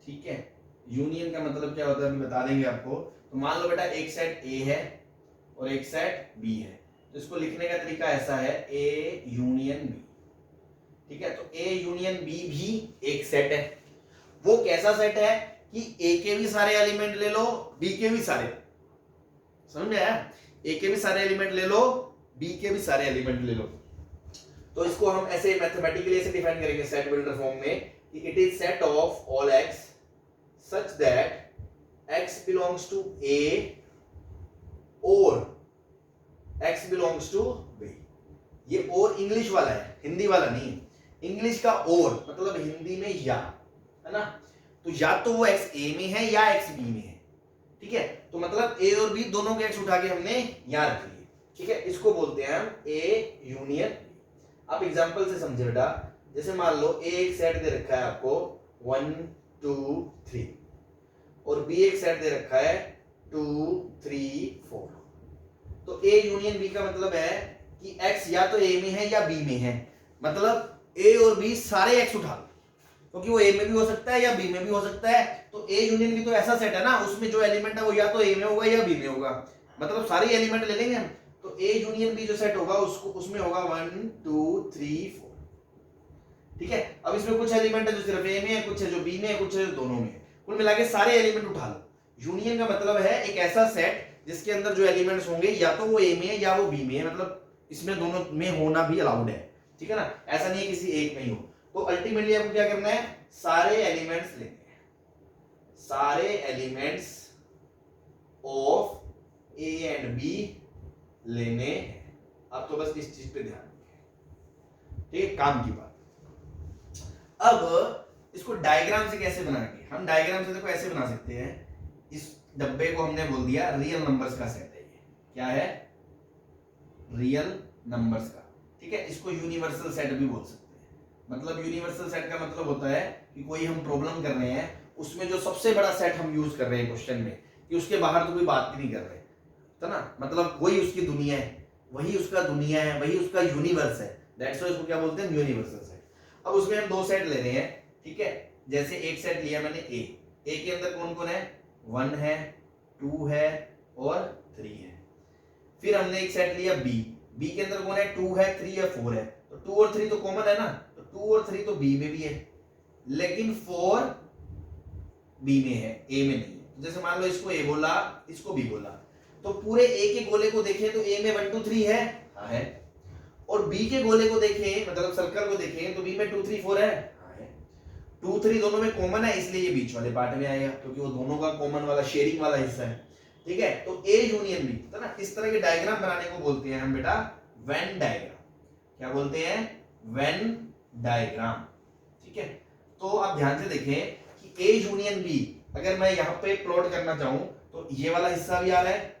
ठीक है। यूनियन का मतलब क्या होता है अभी बता देंगे आपको। तो मान लो बेटा एक सेट ए है और एक सेट बी है, तो इसको लिखने का तरीका ऐसा है, ए यूनियन बी, ठीक है। तो ए यूनियन बी भी एक सेट है। वो कैसा सेट है कि ए के भी सारे एलिमेंट ले लो, बी के भी सारे, समझ में आया, ए के भी सारे एलिमेंट ले लो, बी के भी सारे एलिमेंट ले लो। तो इसको हम ऐसे मैथमेटिकली ऐसे डिफाइन करेंगे सेट बिल्डर फॉर्म में कि it is set of all x such that x belongs to A और x बिलोंग्स टू b। ये और इंग्लिश वाला है, हिंदी वाला नहीं है। इंग्लिश का और मतलब हिंदी में या, है ना। तो या तो वो x a में है या x b में है, ठीक है। तो मतलब a और b दोनों के x उठा के हमने यहां रख लिए, ठीक है। इसको बोलते हैं हम a यूनियन b। आप एग्जांपल से समझे बेटा, जैसे मान लो a एक सेट दे रखा है आपको 1 2 3, और b एक सेट दे रखा है 2 3 4। तो A यूनियन B का मतलब है कि X या तो A में है या B में है, मतलब A और B सारे X उठा लो, क्योंकि वो A में भी हो सकता है या B में भी हो सकता है। तो A यूनियन B तो ऐसा सेट है ना, उसमें जो एलिमेंट है वो या तो A में होगा या B में होगा, मतलब सारे एलिमेंट ले लेंगे हम। तो A यूनियन B जो सेट होगा उसको उसमें होगा 1 2 3 4, ठीक है। अब इसमें कुछ एलिमेंट है जो सिर्फ A में है, कुछ है जो B में है, कुछ है जो दोनों में। कुल मिला के सारे एलिमेंट उठा लो। यूनियन का मतलब है एक ऐसा सेट जिसके अंदर जो एलिमेंट्स होंगे या तो वो ए में है या वो बी में है, मतलब इसमें दोनों में होना भी अलाउड है, ठीक है ना। ऐसा नहीं है किसी एक में ही हो। तो अल्टीमेटली आपको क्या करना है, सारे एलिमेंट्स लेने हैं, सारे elements of A and B लेने हैं। आप तो बस इस चीज पे ध्यान रखें, ठीक है, काम की बात। अब इसको डायग्राम से कैसे बनाएंगे हम? डायग्राम से देखो ऐसे बना सकते हैं, इस डब्बे को हमने बोल दिया रियल नंबर्स का सेट है। ये क्या है? रियल नंबर्स का, ठीक है। इसको यूनिवर्सल सेट भी बोल सकते हैं। मतलब यूनिवर्सल सेट का मतलब होता है कि कोई हम प्रॉब्लम कर रहे हैं, उसमें जो सबसे बड़ा सेट हम यूज कर रहे हैं क्वेश्चन में, कि उसके बाहर तो कोई बात भी नहीं कर रहे, तो ना, मतलब वही उसकी दुनिया है, वही उसका दुनिया है, वही उसका यूनिवर्स है। दैट्स व्हाई इसको क्या बोलते हैं? Universal set. अब उसमें हम दो सेट ले रहे हैं, ठीक है। जैसे एक सेट लिया मैंने ए के अंदर कौन कौन है? 1 है, 2 है और 3 है। फिर हमने एक सेट लिया बी के अंदर कौन है? 2 है, 3 है, 4 है। तो 2 और 3 तो कॉमन है ना, तो 2 और 3 तो बी में भी है, लेकिन 4 बी में है, ए में नहीं है। जैसे मान लो इसको ए बोला, इसको बी बोला, तो पूरे ए के गोले को देखें तो ए में 1 2 3 है, हाँ है। और बी के गोले को देखें, मतलब सर्कल को देखें, तो बी में 2 3 4 है, 2 3 दोनों में कॉमन है, इसलिए ये बीच वाले पार्ट में आएगा, क्योंकि वो दोनों का कॉमन वाला शेयरिंग वाला हिस्सा है, ठीक है। तो ए यूनियन बी, तो ना इस तरह के डायग्राम बनाने को बोलते हैं हम बेटा वेन डायग्राम। क्या बोलते हैं? वेन डायग्राम, ठीक है। तो आप ध्यान से देखें कि ए यूनियन बी, अगर मैं यहाँ पे प्लॉट करना चाहूं तो ये वाला हिस्सा भी आ रहा है,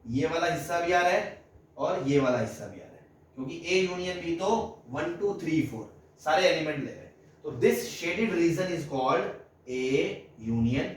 ये वाला हिस्सा भी आ रहा है और ये वाला हिस्सा भी आ रहा है, क्योंकि ए यूनियन बी तो 1 2 3 4 सारे एलिमेंट ले रहे हैं। तो this shaded region is called A union,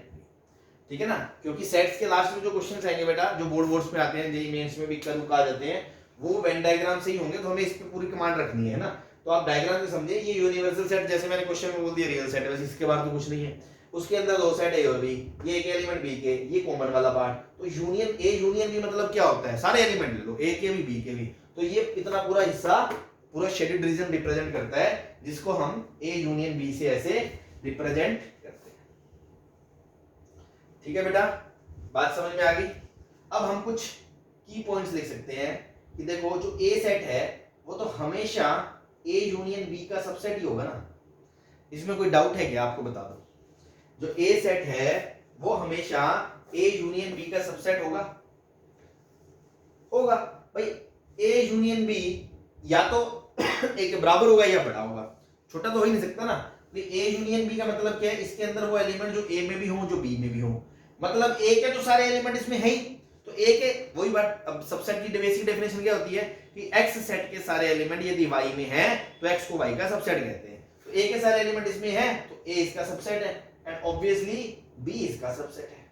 ठीक है ना। क्योंकि सेट्स के लास्ट में जो क्वेश्चंस आएंगे बेटा, जो बोर्ड पे आते हैं, जेईई मेंस में भी कल आ जाते हैं, वो वेन डायग्राम से ही होंगे, तो हमें इस पे पूरी कमांड रखनी है ना। तो आप डायग्राम से समझिए, ये यूनिवर्सल सेट जैसे मैंने क्वेश्चन में बोल दिया रियल सेट है, बस इसके बाद तो कुछ नहीं है। उसके अंदर दो सेट ए और बी, ये एक एलिमेंट बी के, ये कॉमन वाला पार्ट। तो यूनियन ए यूनियन बी मतलब क्या होता है, सारे एलिमेंट ले लो, ए के भी बी के भी। तो ये इतना पूरा हिस्सा पूरा शेडेड रीजन रिप्रेजेंट करता है, जिसको हम ए यूनियन बी से ऐसे रिप्रेजेंट करते हैं। ठीक है बेटा, बात समझ में आ गई। अब हम कुछ की पॉइंट्स लिख सकते हैं कि देखो जो ए सेट है वो तो हमेशा ए यूनियन बी का सबसेट ही होगा ना। इसमें कोई डाउट है क्या, आपको बता दो। जो ए सेट है वो हमेशा ए यूनियन बी का सबसेट होगा होगा भाई। ए यूनियन बी या तो ए के बराबर होगा या बड़ा होगा, छोटा तो हो ही नहीं सकता ना। ए यूनियन बी का मतलब क्या है, इसके अंदर वो एलिमेंट जो ए में भी हो जो बी में भी हो, मतलब ए के तो सारे एलिमेंट इसमें है ही। तो ए के वही बात, अब सबसेट की बेसिक डेफिनेशन क्या होती है कि एक्स सेट के सारे एलिमेंट यदि वाई में है तो एक्स को वाई का सबसेट कहते हैं। तो ए के सारे एलिमेंट इसमें है तो ए इसका सबसेट है, एंड ऑब्वियसली बी इसका सबसेट है,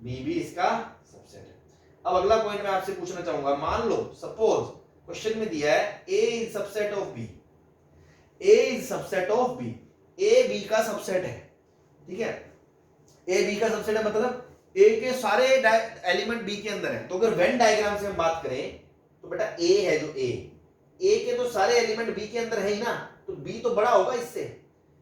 बी भी इसका सबसेट है। अब अगला पॉइंट मैं आपसे पूछना चाहूंगा, मान लो सपोज क्वेश्चन में दिया है A is subset of B, A is subset of B, A B का सबसेट है। ठीक है, ए बी का सबसेट है मतलब ए के सारे एलिमेंट बी के अंदर है। तो अगर वेन डायग्राम से हम बात करें तो बेटा ए है जो ए के तो सारे एलिमेंट बी के अंदर है ही ना, तो बी तो बड़ा होगा इससे,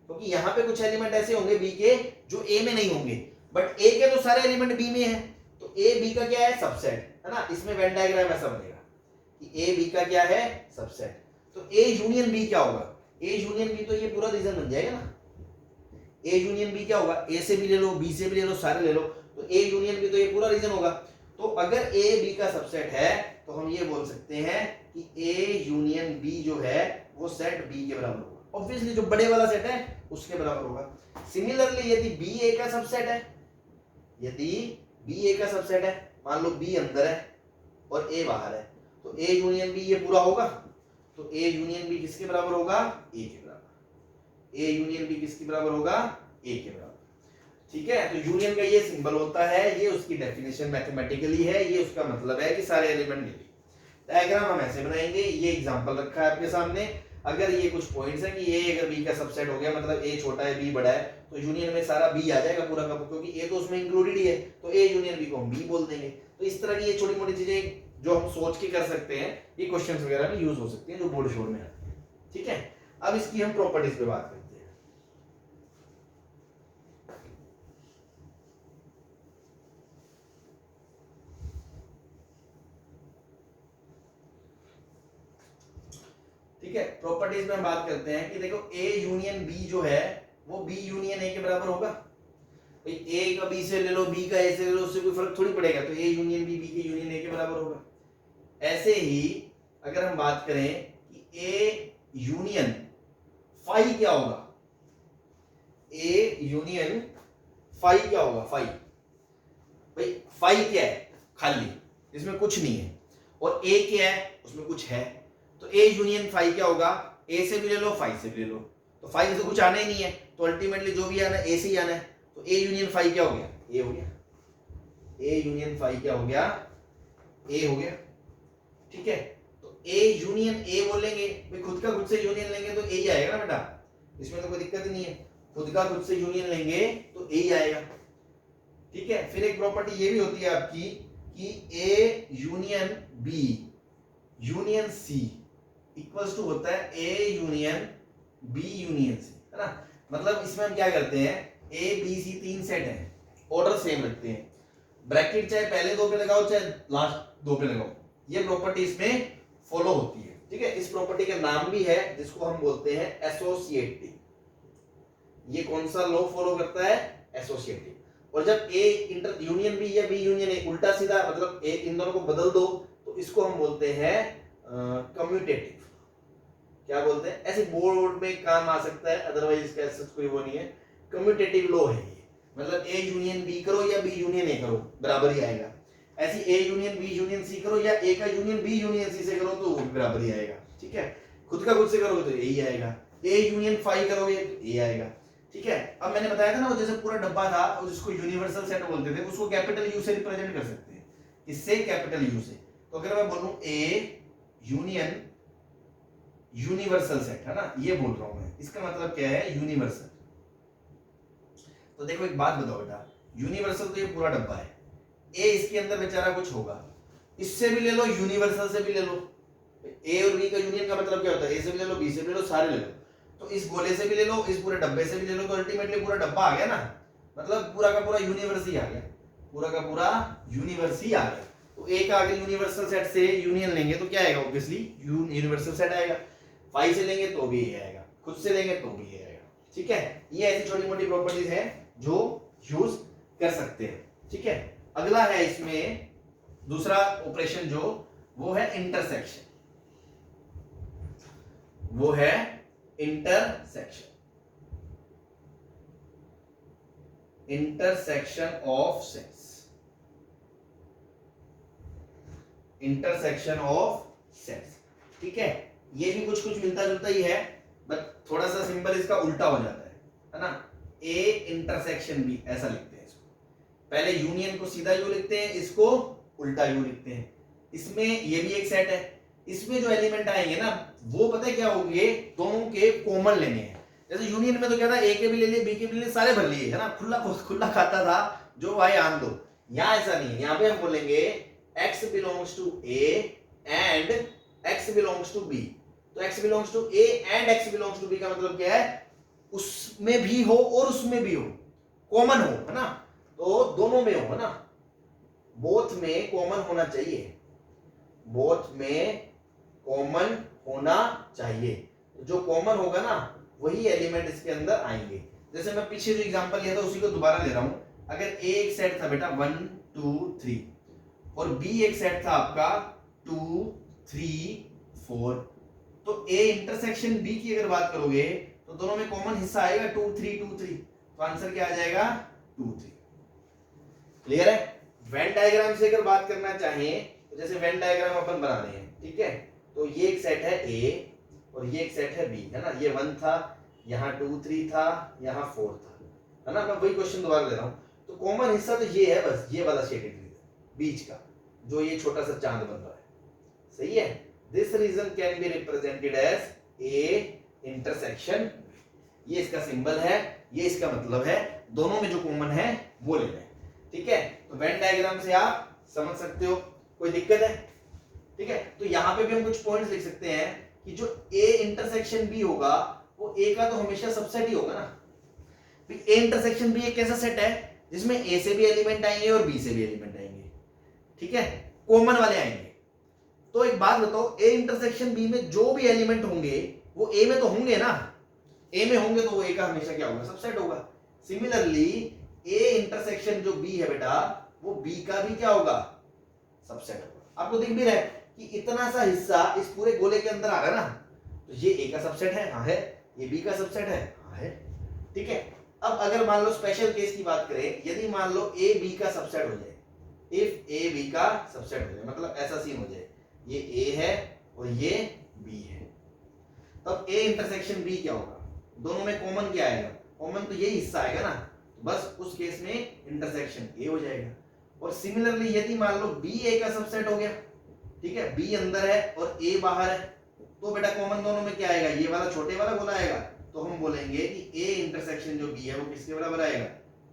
क्योंकि यहां पे कुछ एलिमेंट ऐसे होंगे बी के जो ए में नहीं होंगे, बट ए के तो सारे एलिमेंट बी में है। तो ए बी का क्या है, सबसेट है ना। इसमें वेन डायग्राम ऐसा बनेगा कि ए बी का क्या है, सबसेट। तो ए यूनियन बी क्या होगा, ए यूनियन बी तो ये पूरा रीजन बन जाएगा ना। ए यूनियन बी क्या होगा, ए से भी ले लो बी से भी ले लो सारे ले लो, तो ए यूनियन बी तो ये पूरा रीजन होगा। तो अगर ए बी का सबसेट है तो हम ये बोल सकते हैं कि ए यूनियन बी जो है वो सेट बी के बराबर होगा। ऑब्वियसली जो बड़े वाला सेट है उसके बराबर होगा। सिमिलरली यदि बी ए का सबसेट है, यदि बी ए का सबसेट है, मान लो बी अंदर है और ए बाहर है, तो ए यूनियन बी ये पूरा होगा। तो ए यूनियन बी किसके बराबर होगा, ए के बराबर। ए यूनियन बी किसके बराबर होगा, ए के बराबर। ठीक है, तो यूनियन का ये सिंबल होता है, ये उसकी डेफिनेशन मैथमेटिकली है, ये उसका मतलब है कि सारे एलिमेंट ले ली। डायग्राम हम ऐसे बनाएंगे, ये एग्जांपल रखा है आपके सामने। अगर ये कुछ पॉइंट्स है कि ए अगर बी का सबसेट हो गया, मतलब ए छोटा है बी बड़ा है, तो यूनियन में सारा बी आ जाएगा पूरा का, क्योंकि ए तो उसमें इंक्लूडेड ही है, तो ए यूनियन बी को हम बी बोल देंगे। तो इस तरह की ये छोटी मोटी चीजें जो हम सोच के कर सकते हैं, ये क्वेश्चंस वगैरह में यूज हो सकती हैं जो बोर्ड शोर में आती है। ठीक है, अब इसकी हम प्रॉपर्टीज पे बात करते हैं। ठीक है, प्रॉपर्टीज में हम बात करते हैं कि देखो ए यूनियन बी जो है वो बी यूनियन ए के बराबर होगा। भाई ए का बी से ले लो, बी का ए से ले लो, उससे कोई फर्क थोड़ी पड़ेगा। तो ए यूनियन बी के यूनियन ए के बराबर होगा। ऐसे ही अगर हम बात करें कि ए यूनियन फाई क्या होगा, ए यूनियन फाई क्या होगा, फाई भाई फाई क्या है, खाली, इसमें कुछ नहीं है, और ए क्या है, उसमें कुछ है। तो ए यूनियन फाई क्या होगा, ए से भी ले लो फाई से भी ले लो। तो फाई से तो कुछ आना ही नहीं है, तो अल्टीमेटली जो भी आना है ए से ही आना है। तो ए यूनियन फाई क्या हो गया, ए हो गया। ए यूनियन फाई क्या हो गया, ए हो गया। ठीक है, तो ए यूनियन ए बोलेंगे, भाई खुद का खुद से यूनियन लेंगे तो ए ही आएगा ना बेटा, इसमें तो कोई दिक्कत ही नहीं है। खुद का खुद से यूनियन लेंगे तो ए ही आएगा। ठीक है, फिर एक प्रॉपर्टी ये भी होती है आपकी कि A union B union C equals to होता है A union B union C, है ना। मतलब इसमें हम क्या करते हैं, ए बी सी तीन सेट हैं, ऑर्डर सेम रखते हैं, ब्रैकेट चाहे पहले दो पे लगाओ चाहे लास्ट दो पे लगाओ, ये प्रॉपर्टी इसमें फॉलो होती है। ठीक है, इस प्रॉपर्टी का नाम भी है जिसको हम बोलते हैं एसोसिएटिव। ये कौन सा लॉ फॉलो करता है, एसोसिएटिव। और जब ए इंटर यूनियन बी या बी यूनियन ए उल्टा सीधा, मतलब ए इन दोनों को बदल दो, तो इसको हम बोलते हैं कम्यूटेटिव। क्या बोलते हैं, ऐसे बोर्ड में काम आ सकता है, अदरवाइज इसका ऐसा कोई वो नहीं है। कम्यूटेटिव लॉ है ये, मतलब ए यूनियन बी करो या बी यूनियन ए करो बराबर ही आएगा। ऐसी A union B union C करो या ए का यूनियन बी यूनियन सी से करो तो वो भी बराबर ही आएगा। ठीक है, खुद का खुद से करोगे तो ए ही आएगा, ए यूनियन फाई करोगे तो ए आएगा। ठीक है, अब मैंने बताया था ना वो जैसे पूरा डब्बा था और जिसको यूनिवर्सल सेट बोलते थे, उसको कैपिटल यू से रिप्रेजेंट कर सकते हैं। इससे कैपिटल यू से, तो अगर मैं बोलूं ए यूनियन यूनिवर्सल सेट है ना, ये बोल रहा हूं मैं। इसका मतलब क्या है यूनिवर्सल। तो देखो एक बात बताओ बेटा, यूनिवर्सल तो ये पूरा डब्बा है, ए इसके अंदर बेचारा कुछ होगा, इससे भी ले लो यूनिवर्सल से भी ले लो। ए और बी का यूनियन का मतलब क्या होता है, ए से भी ले लो, बी से भी ले लो, सारे ले लो। तो इस गोले से भी ले लो, इस पूरे डब्बे से भी ले लो, तो अल्टीमेटली पूरा डब्बा आ गया ना, मतलब पूरा का पूरा यूनिवर्स ही आ गया, पूरा का पूरा यूनिवर्स ही आ गया। तो ए का आगे यूनिवर्सल सेट से यूनियन लेंगे तो क्या आएगा, ऑब्वियसली यूनिवर्सल सेट आएगा। फाई से लेंगे तो भी ये आएगा, खुद से लेंगे तो भी ये आएगा। ठीक है, ये ऐसी छोटी मोटी प्रॉपर्टीज है जो यूज कर सकते हैं। ठीक है, अगला है इसमें दूसरा ऑपरेशन जो, वो है इंटरसेक्शन। वो है intersection, intersection of sets, intersection of sets. ठीक है, ये भी कुछ कुछ मिलता जुलता ही है, बट थोड़ा सा सिंबल इसका उल्टा हो जाता है ना। ए इंटरसेक्शन बी ऐसा लिखते हैं इसको, पहले यूनियन को सीधा यू लिखते हैं, इसको उल्टा यू लिखते हैं। इसमें ये भी एक सेट है, इसमें जो एलिमेंट आएंगे ना वो पता है क्या होंगे, दोनों के कॉमन लेने हैं। जैसे यूनियन में तो क्या था, ए के भी ले लिए, बी के भी ले लिए, सारे भर लिए है ना, खुला खुला खाता था, जो भाई आन दो। यहां ऐसा नहीं है, यहां पे हम बोलेंगे x belongs to A and x belongs to B। तो x belongs to A and x belongs to B का मतलब क्या है, उसमें भी हो और उसमें भी हो, कॉमन हो, है ना। तो दोनों में हो, है ना, बोथ में कॉमन होना चाहिए, बोथ में कॉमन होना चाहिए। जो कॉमन होगा ना वही एलिमेंट इसके अंदर आएंगे। जैसे मैं पीछे जो एग्जांपल लिया था उसी को दोबारा ले रहा हूं। अगर ए एक सेट था बेटा 1 2 3 और बी एक सेट था आपका 2 3 4, तो ए इंटरसेक्शन बी की अगर बात करोगे तो दोनों में कॉमन हिस्सा आएगा 2 3 2 3, तो आंसर क्या आ जाएगा 2 3। क्लियर है। वेन डायग्राम से अगर बात करना चाहें तो जैसे वेन डायग्राम अपन बना रहे हैं, ठीक है, तो ये एक सेट है ए और ये एक सेट है बी, है ना। ये 1 था, यहाँ 2 3 था, यहाँ 4 था, है ना। मैं वही क्वेश्चन दोबारा ले रहा हूँ। तो कॉमन हिस्सा तो ये है, बस ये वाला शेडेड बीच का, जो ये छोटा सा चांद बन रहा है, सही है। This region can be represented as A intersection, ये इसका सिंबल है, ये इसका मतलब है, दोनों में जो कॉमन है वो लेना है। ठीक है, तो वेन डायग्राम से आप समझ सकते हो, कोई दिक्कत है। ठीक है, तो यहां पे भी हम कुछ पॉइंट्स लिख सकते हैं कि जो ए इंटरसेक्शन बी होगा वो ए का तो हमेशा सबसेट ही होगा ना। ए इंटरसेक्शन बी एक ऐसा सेट है जिसमें ए से भी एलिमेंट आएंगे और बी से भी एलिमेंट आएंगे, ठीक है, कॉमन वाले आएंगे। तो एक बात बताओ, ए इंटरसेक्शन बी में जो भी एलिमेंट होंगे वो ए में तो होंगे ना, ए में होंगे तो वो ए का हमेशा क्या होगा, सबसेट होगा। सिमिलरली ए इंटरसेक्शन जो बी है बेटा वो बी का भी क्या होगा, सबसेट होगा। आपको दिख भी रहा है कि इतना सा हिस्सा इस पूरे गोले के अंदर आ गया ना, तो ये ए का सबसेट है, हाँ है, ये बी का सबसेट है, हाँ है। ठीक है, अब अगर मान लो स्पेशल केस की बात करें, यदि मान लो ए बी का सबसेट हो जाए, इफ ए बी का सबसेट हो जाए, मतलब ऐसा सीन हो जाए, ये ए है और ये बी है, तब ए इंटरसेक्शन बी क्या होगा, दोनों में कॉमन क्या आएगा, कॉमन तो यही हिस्सा आएगा ना, बस उस केस में इंटरसेक्शन ए हो जाएगा। और सिमिलरली यदि मान लो बी ए का सबसेट हो गया, ठीक है, बी अंदर है और ए बाहर है, तो बेटा कॉमन दोनों में क्या आएगा, ये वाला छोटे वाला गोला आएगा, तो हम बोलेंगे कि ए इंटरसेक्शन जो बी है वो किसके बराबर आएगा,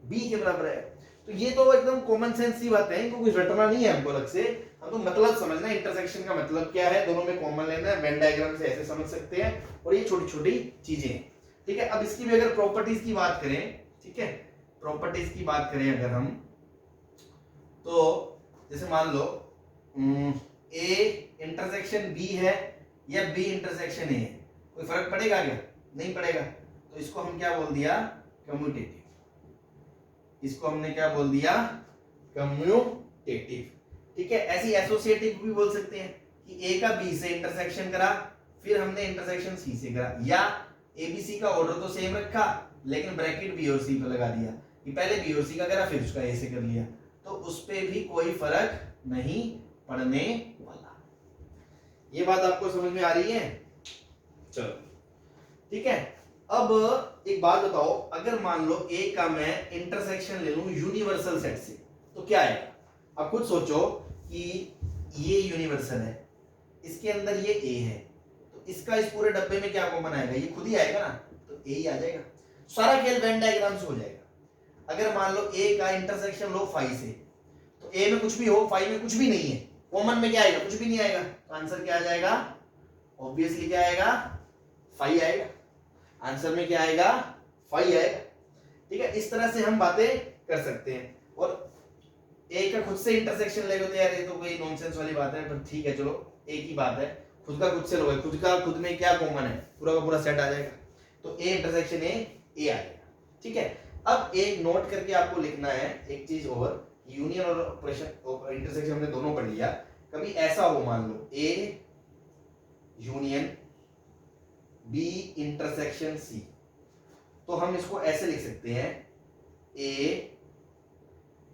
बी के बराबर है। तो ये तो एकदम कॉमन सेंस की बात है, इनको कुछ रटना नहीं है हमको अलग से, हम तो मतलब समझना है इंटरसेक्शन का मतलब क्या है, दोनों में कॉमन लेना है, वेन डायग्राम से ऐसे समझ सकते हैं, और ये छोटी छोटी चीजें हैं। ठीक है, अब इसकी भी अगर प्रॉपर्टीज की बात करें, ठीक है, प्रॉपर्टीज की बात करें अगर हम, तो जैसे मान लो ए इंटरसेक्शन बी है या बी इंटरसेक्शन ए है, कोई फर्क पड़ेगा क्या, नहीं पड़ेगा। तो इसको हम क्या बोल दिया, कम्यूटेटिव, इसको हमने क्या बोल दिया, कम्यूटेटिव। ठीक है, ऐसी एसोसिएटिव भी बोल सकते हैं कि ए का बी से इंटरसेक्शन करा, फिर हमने इंटरसेक्शन सी से करा, या एबीसी का ऑर्डर तो सेम रखा लेकिन ब्रैकेट बी और सी पे लगा दिया, कि पहले बी और सी का करा फिर उसका ए से कर लिया, तो उस पे भी कोई फर्क नहीं पड़ने वाला। ये बात आपको समझ में आ रही है, चलो ठीक है। अब एक बात बताओ, अगर मान लो ए का मैं इंटरसेक्शन ले लूं यूनिवर्सल सेट से, तो क्या आएगा। अब खुद सोचो कि ये यूनिवर्सल है, इसके अंदर ये ए है, तो इसका इस पूरे डब्बे में क्या कॉमन आएगा, ये खुद ही आएगा ना, तो ए ही आ जाएगा। सारा खेल वेन डायग्राम से हो जाएगा। अगर मान लो ए का इंटरसेक्शन लो फाई से, तो ए में कुछ भी हो, फाई में कुछ भी नहीं है, कॉमन में क्या आएगा, कुछ भी नहीं आएगा, तो आंसर क्या आ जाएगा, ऑब्वियसली क्या आएगा, फाई आएगा। आंसर में क्या आएगा, फाई आएगा। ठीक है, इस तरह से हम बातें कर सकते हैं। और ए का खुद से इंटरसेक्शन लेगे तो यार ये तो कोई नॉनसेंस वाली बात है, पर ठीक है चलो एक ही बात है, खुद का खुद से लोगे, खुद का खुद में क्या कॉमन है, पूरा का पूरा सेट आ जाएगा, तो ए इंटरसेक्शन ए आ जाएगा। ठीक है, अब एक नोट करके आपको लिखना है एक चीज और, यूनियन और ऑपरेशन इंटरसेक्शन हमने दोनों पढ़ लिया। कभी ऐसा हो मान लो A union B intersection C, तो हम इसको ऐसे लिख सकते हैं, A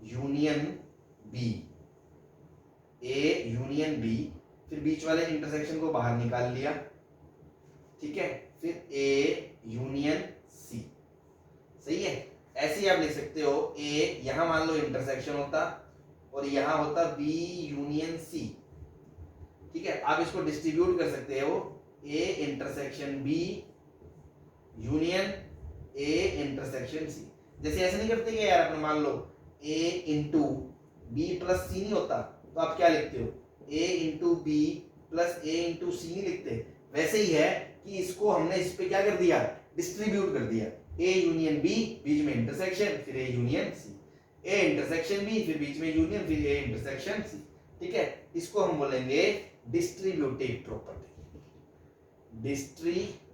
union B, A union B, फिर बीच वाले इंटरसेक्शन को बाहर निकाल लिया। ठीक है, फिर ए यूनियन सी, सही है। ऐसे ही आप लिख सकते हो, ए यहां मान लो इंटरसेक्शन होता और यहां होता बी यूनियन सी। ठीक है, आप इसको डिस्ट्रीब्यूट कर सकते हो, A intersection B union A intersection C. जैसे ऐसे नहीं करते कि यार अपन मान लो A into B plus C नहीं होता, तो आप क्या लिखते हो, A into B plus A into C नहीं लिखते। वैसे ही है कि इसको हमने इस पे क्या कर दिया, डिस्ट्रीब्यूट कर दिया, ए यूनियन बी, बीच में इंटरसेक्शन, फिर A union C, A intersection B, फिर बीच में यूनियन, फिर ए इंटरसेक्शन सी। ठीक है, इसको हम बोलेंगे डिस्ट्रीब्यूटिव प्रॉपर्टी, डिस्ट्रीब्यूटिव